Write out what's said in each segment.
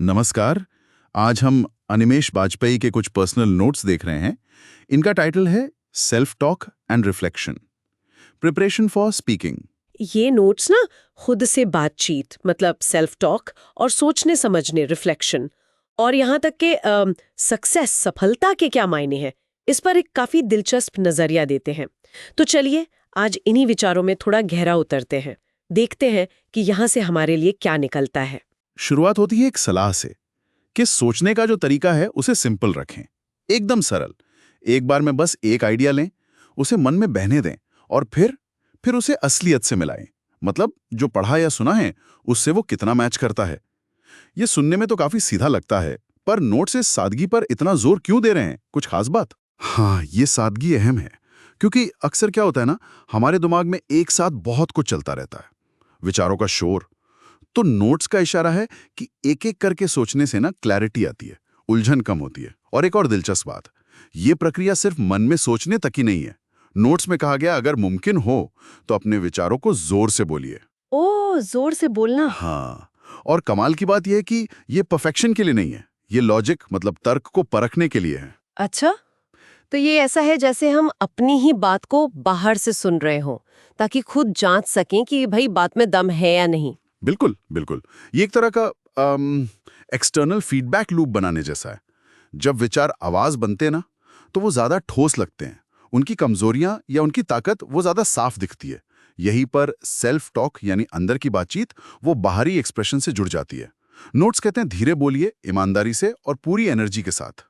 नमस्कार। आज हम अनिमेश बाजपेयी के कुछ पर्सनल नोट्स देख रहे हैं। इनका टाइटल है self talk and reflection, preparation for speaking. ये नोट्स ना खुद से बातचीत मतलब सेल्फ टॉक और सोचने समझने रिफ्लेक्शन और यहाँ तक के सक्सेस सफलता के क्या मायने हैं इस पर एक काफी दिलचस्प नजरिया देते हैं। तो चलिए आज इन्हीं विचारों में थोड़ा गहरा उतरते हैं, देखते हैं कि यहाँ से हमारे लिए क्या निकलता है। शुरुआत होती है एक सलाह से कि सोचने का जो तरीका है उसे सिंपल रखें, एकदम सरल। एक बार में बस एक आइडिया लें, उसे मन में बहने दें और फिर उसे असलियत से मिलाएं। मतलब जो पढ़ा या सुना है उससे वो कितना मैच करता है। ये सुनने में तो काफी सीधा लगता है, पर नोट से सादगी पर इतना जोर क्यों दे रहे हैं? कुछ खास बात? हाँ, ये सादगी अहम है, क्योंकि अक्सर क्या होता है ना, हमारे दिमाग में एक साथ बहुत कुछ चलता रहता है, विचारों का शोर। तो नोट्स का इशारा है कि एक एक करके सोचने से ना क्लैरिटी आती है, उलझन कम होती है। और एक और दिलचस्प बात, ये प्रक्रिया सिर्फ मन में सोचने तक ही नहीं है। नोट्स में कहा गया अगर मुमकिन हो तो अपने विचारों को जोर से बोलिए। ओ, जोर से बोलना। हाँ, और कमाल की बात यह है कि ये परफेक्शन के लिए नहीं है, ये लॉजिक मतलब तर्क को परखने के लिए है। अच्छा, तो ये ऐसा है जैसे हम अपनी ही बात को बाहर से सुन रहे हों, ताकि खुद जांच सकें कि भाई बात में दम है या नहीं। बिल्कुल बिल्कुल, ये एक तरह का एक्सटर्नल फीडबैक लूप बनाने जैसा है। जब विचार आवाज बनते हैं ना, तो वो ज्यादा ठोस लगते हैं, उनकी कमजोरियां या उनकी ताकत वो ज्यादा साफ दिखती है। यहीं पर सेल्फ टॉक यानी अंदर की बातचीत वो बाहरी एक्सप्रेशन से जुड़ जाती है। नोट्स कहते हैं धीरे बोलिए, ईमानदारी से और पूरी एनर्जी के साथ।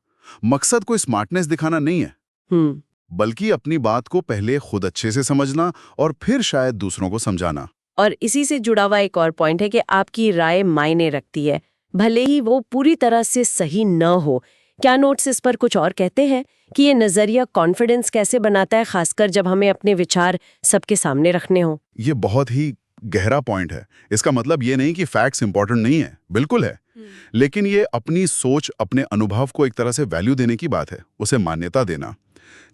मकसद कोई स्मार्टनेस दिखाना नहीं है, हम्म। बल्कि अपनी बात को पहले खुद अच्छे से समझना और फिर शायद दूसरों को समझाना। और इसी से जुड़ा हुआ एक और पॉइंट है कि आपकी राय मायने रखती है, भले ही वो पूरी तरह से सही न हो। क्या नोट्स इस पर कुछ और कहते हैं कि ये नजरिया कॉन्फिडेंस कैसे बनाता है, खासकर जब हमें अपने विचार सबके सामने रखने हो? ये बहुत ही गहरा पॉइंट है। इसका मतलब ये नहीं कि फैक्ट्स इंपॉर्टेंट नहीं है, बिल्कुल है। लेकिन ये अपनी सोच, अपने अनुभव को एक तरह से वैल्यू देने की बात है, उसे मान्यता देना।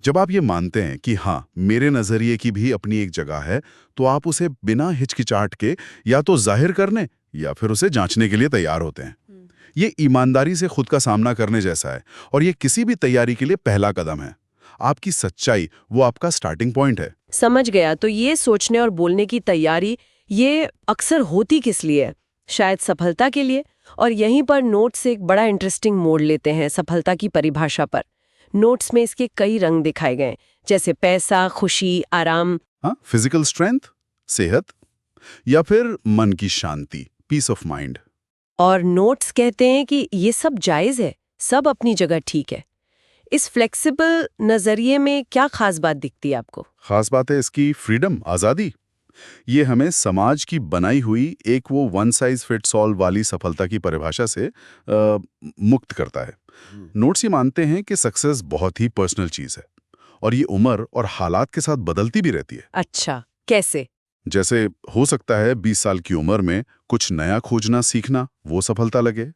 जब आप ये मानते हैं कि हाँ, मेरे नजरिए की भी अपनी एक जगह है, तो आप उसे बिना हिचकिचाहट के या तो जाहिर करने या फिर उसे जांचने के लिए तैयार होते हैं। ये ईमानदारी से खुद का सामना करने जैसा है, और ये किसी भी तैयारी के लिए पहला कदम है। आपकी सच्चाई वो आपका स्टार्टिंग पॉइंट है। समझ गया। तो ये सोचने और बोलने की तैयारी ये अक्सर होती किस लिए है? शायद सफलता के लिए। और यहीं पर नोट्स से एक बड़ा इंटरेस्टिंग मोड़ लेते हैं सफलता की परिभाषा पर। नोट्स में इसके कई रंग दिखाए गए, जैसे पैसा, खुशी, आराम। हाँ, फिजिकल स्ट्रेंथ, सेहत, या फिर मन की शांति, पीस ऑफ माइंड। और नोट्स कहते हैं कि ये सब जायज है, सब अपनी जगह ठीक है। इस फ्लेक्सिबल नजरिए में क्या खास बात दिखती है आपको? खास बात है इसकी फ्रीडम, आजादी। ये हमें समाज की बनाई हुई एक वो वन साइज फिट्स ऑल वाली सफलता की परिभाषा से मुक्त करता है। नोट्स ये मानते हैं कि सक्सेस बहुत ही पर्सनल चीज है, और ये उम्र और हालात के साथ बदलती भी रहती है। अच्छा, कैसे? जैसे हो सकता है 20 साल की उम्र में कुछ नया खोजना सीखना वो सफलता लगे,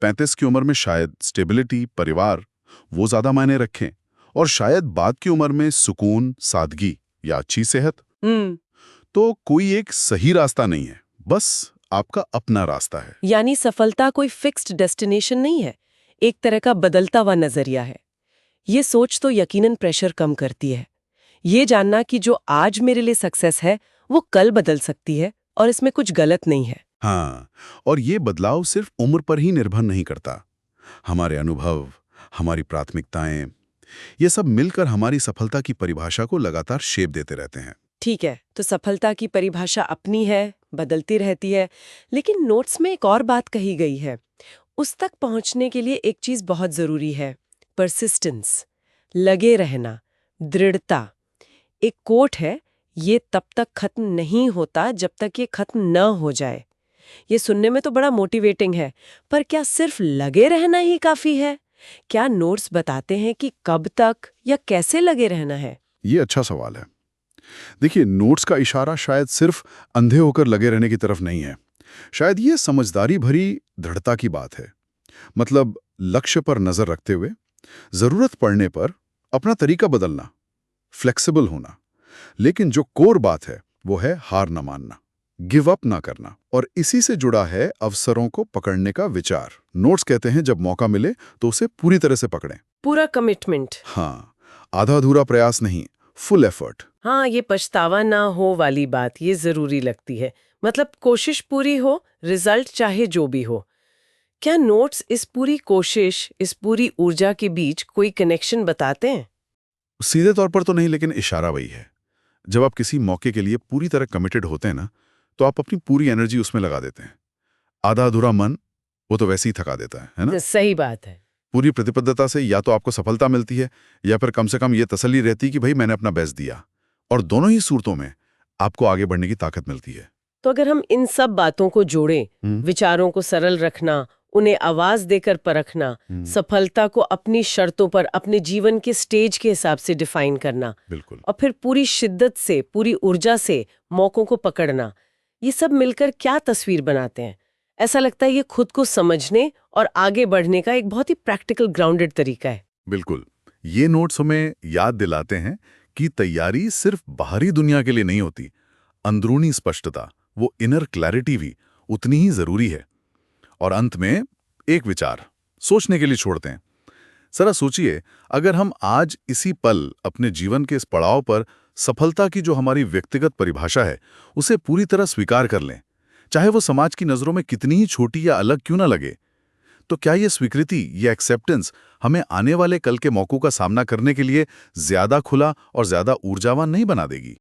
35 की उम्र में शायद स्टेबिलिटी, परिवार वो ज्यादा मायने रखें, और शायद बाद की उम्र में सुकून, सादगी या अच्छी सेहत। तो कोई एक सही रास्ता नहीं है, बस आपका अपना रास्ता है। यानी सफलता कोई फिक्स्ड डेस्टिनेशन नहीं है, एक तरह का बदलता हुआ नजरिया है। ये सोच तो यकीनन प्रेशर कम करती है। ये जानना कि जो आज मेरे लिए सक्सेस है वो कल बदल सकती है और इसमें कुछ गलत नहीं है। हाँ, और ये बदलाव सिर्फ उम्र पर ही निर्भर नहीं करता। हमारे अनुभव, हमारी प्राथमिकताएं, ये सब मिलकर हमारी सफलता की परिभाषा को लगातार शेप देते रहते हैं। ठीक है, तो सफलता की परिभाषा अपनी है, बदलती रहती है, लेकिन नोट्स में एक और बात कही गई है। उस तक पहुंचने के लिए एक चीज बहुत जरूरी है, परसिस्टेंस, लगे रहना, दृढ़ता। एक कोट है, ये तब तक खत्म नहीं होता जब तक ये खत्म न हो जाए। ये सुनने में तो बड़ा मोटिवेटिंग है, पर क्या सिर्फ लगे रहना ही काफी है? क्या नोट्स बताते हैं कि कब तक या कैसे लगे रहना है? ये अच्छा सवाल है। देखिए, नोट्स का इशारा शायद सिर्फ अंधे होकर लगे रहने की तरफ नहीं है। शायद ये समझदारी भरी दृढ़ता की बात है। मतलब लक्ष्य पर नजर रखते हुए जरूरत पड़ने पर अपना तरीका बदलना, फ्लेक्सिबल होना। लेकिन जो कोर बात है वो है हार न मानना, गिव अप ना करना। और इसी से जुड़ा है अवसरों को पकड़ने का विचार। नोट्स कहते हैं जब मौका मिले तो उसे पूरी तरह से पकड़ें। पूरा कमिटमेंट। हाँ, आधा अधूरा प्रयास नहीं, फुल एफर्ट। हाँ, ये पछतावा ना हो वाली बात ये जरूरी लगती है। मतलब कोशिश पूरी हो, रिजल्ट चाहे जो भी हो। क्या नोट्स इस पूरी कोशिश, इस पूरी ऊर्जा के बीच कोई कनेक्शन बताते हैं? सीधे तौर पर तो नहीं, लेकिन इशारा वही है। जब आप किसी मौके के लिए पूरी तरह कमिटेड होते हैं ना, तो आप अपनी पूरी एनर्जी उसमें लगा देते हैं। आधा अधूरा मन वो तो वैसे ही थका देता है ना? सही बात है। पूरी प्रतिबद्धता से या तो आपको सफलता मिलती है या फिर कम से कम ये तसल्ली रहती है कि भाई मैंने अपना बेस्ट दिया। और दोनों ही सूरतों में आपको आगे बढ़ने की ताकत मिलती है। तो अगर हम इन सब बातों को जोड़ें, विचारों को सरल रखना, उन्हें आवाज देकर परखना, सफलता को अपनी शर्तों पर अपने जीवन के स्टेज के हिसाब से डिफाइन करना, बिल्कुल। और फिर पूरी शिद्दत से, पूरी ऊर्जा से मौकों को पकड़ना, ये सब मिलकर क्या तस्वीर बनाते हैं? ऐसा लगता है ये खुद को समझने और आगे बढ़ने का एक बहुत ही प्रैक्टिकल ग्राउंडेड तरीका है। बिल्कुल। ये नोट्स हमें याद दिलाते हैं कि तैयारी सिर्फ बाहरी दुनिया के लिए नहीं होती। अंदरूनी स्पष्टता, वो इनर क्लैरिटी भी उतनी ही जरूरी है। और अंत में एक विचार सोचने के लिए छोड़ते हैं। जरा सोचिए, अगर हम आज इसी पल अपने जीवन के इस पड़ाव पर सफलता की जो हमारी व्यक्तिगत परिभाषा है उसे पूरी तरह स्वीकार कर लें, चाहे वो समाज की नजरों में कितनी ही छोटी या अलग क्यों ना लगे, तो क्या ये स्वीकृति, ये एक्सेप्टेंस हमें आने वाले कल के मौकों का सामना करने के लिए ज्यादा खुला और ज्यादा ऊर्जावान नहीं बना देगी?